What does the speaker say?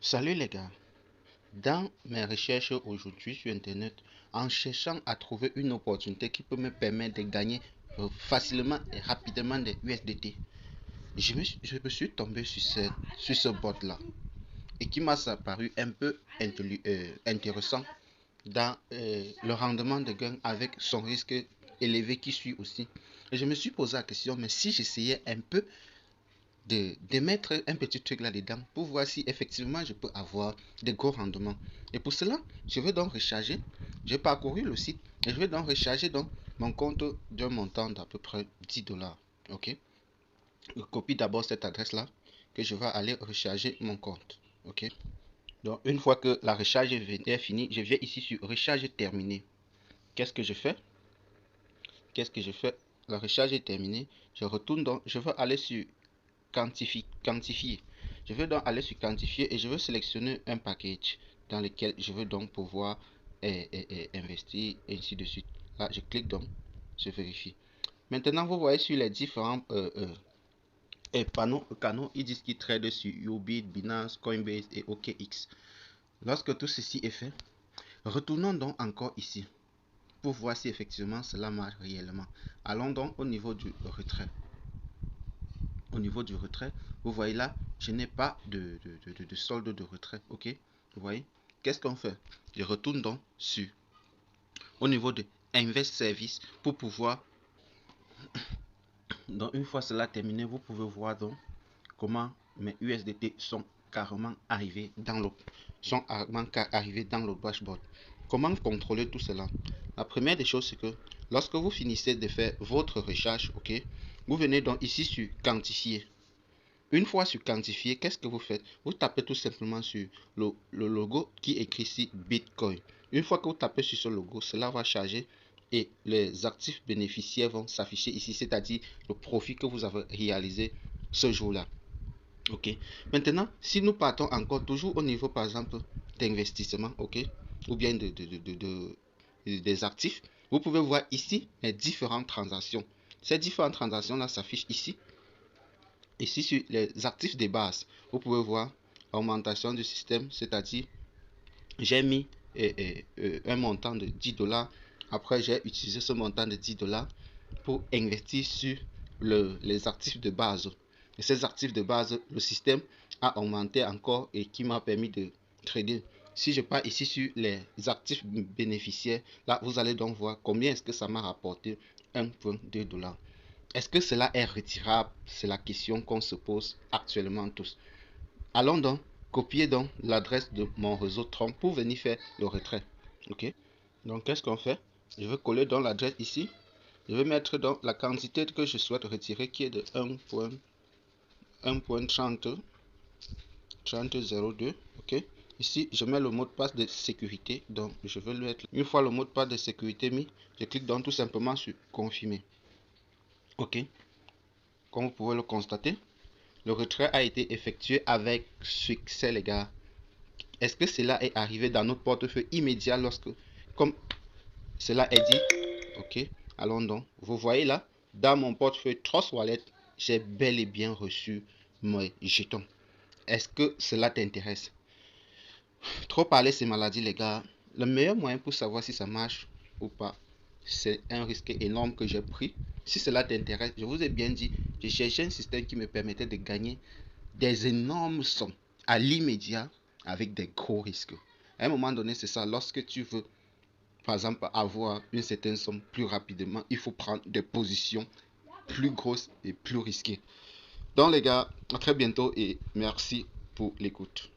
Salut les gars, dans mes recherches aujourd'hui sur internet, en cherchant à trouver une opportunité qui peut me permettre de gagner facilement et rapidement des USDT, je me suis tombé sur ce bot là et qui m'a paru un peu intéressant dans le rendement de gain avec son risque élevé qui suit aussi. Et je me suis posé la question, mais si j'essayais un peu de mettre un petit truc là-dedans pour voir si effectivement je peux avoir de gros rendements. Et pour cela, je vais donc recharger. J'ai parcouru le site et je vais donc recharger donc mon compte d'un montant d'à peu près 10 dollars. Ok. Je copie d'abord cette adresse là que je vais aller recharger mon compte. Ok. Donc une fois que la recharge est finie, je viens ici sur recharge terminée. Qu'est-ce que je fais? Qu'est-ce que je fais? La recharge est terminée. Je retourne donc, je vais aller sur quantifier. Je vais donc aller sur quantifier et je veux sélectionner un package dans lequel je veux donc pouvoir investir et ainsi de suite. Là, je clique donc, je vérifie. Maintenant, vous voyez sur les différents canaux, ils disent qu'ils tradent sur Ubit, Binance, Coinbase et OKX. Lorsque tout ceci est fait, retournons donc encore ici pour voir si effectivement cela marche réellement. Allons donc au niveau du retrait. Au niveau du retrait, vous voyez là, je n'ai pas de solde de retrait. Ok, vous voyez, qu'est-ce qu'on fait? Je retourne donc sur au niveau de Invest Service pour pouvoir, donc une fois cela terminé, vous pouvez voir donc comment mes USDT sont carrément arrivés dans le dashboard. Comment contrôler tout cela? La première des choses, c'est que lorsque vous finissez de faire votre recherche, ok, vous venez donc ici sur quantifier. Une fois sur quantifier, qu'est-ce que vous faites? Vous tapez tout simplement sur le logo qui est écrit ici Bitcoin. Une fois que vous tapez sur ce logo, cela va charger et les actifs bénéficiaires vont s'afficher ici, c'est-à-dire le profit que vous avez réalisé ce jour-là. Ok. Maintenant, si nous partons encore toujours au niveau, par exemple, d'investissement, ok, ou bien des actifs, vous pouvez voir ici les différentes transactions. Ces différentes transactions-là s'affichent ici. Ici, sur les actifs de base, vous pouvez voir augmentation du système, c'est-à-dire j'ai mis un montant de 10 dollars. Après, j'ai utilisé ce montant de 10 dollars pour investir sur les actifs de base. Et ces actifs de base, le système a augmenté encore et qui m'a permis de trader. Si je pars ici sur les actifs bénéficiaires, là, vous allez donc voir combien est-ce que ça m'a rapporté 1,2 dollars. Est-ce que cela est retirable? C'est la question qu'on se pose actuellement tous. Allons donc copier donc l'adresse de mon réseau Tron pour venir faire le retrait. Ok. Donc qu'est-ce qu'on fait? Je vais coller dans l'adresse ici. Je vais mettre donc la quantité que je souhaite retirer qui est de 1.3002. Ok. Ici, je mets le mot de passe de sécurité. Donc, je vais le mettre. Une fois le mot de passe de sécurité mis, je clique donc tout simplement sur confirmer. Ok. Comme vous pouvez le constater, le retrait a été effectué avec succès, les gars. Est-ce que cela est arrivé dans notre portefeuille immédiat lorsque, comme cela est dit, ok, allons donc. Vous voyez là, dans mon portefeuille Trust Wallet, j'ai bel et bien reçu mes jetons. Est-ce que cela t'intéresse? Trop parler, c'est maladie, les gars. Le meilleur moyen pour savoir si ça marche ou pas, c'est un risque énorme que j'ai pris. Si cela t'intéresse, je vous ai bien dit, j'ai cherché un système qui me permettait de gagner des énormes sommes à l'immédiat avec des gros risques. À un moment donné, c'est ça. Lorsque tu veux, par exemple, avoir une certaine somme plus rapidement, il faut prendre des positions plus grosses et plus risquées. Donc les gars, à très bientôt et merci pour l'écoute.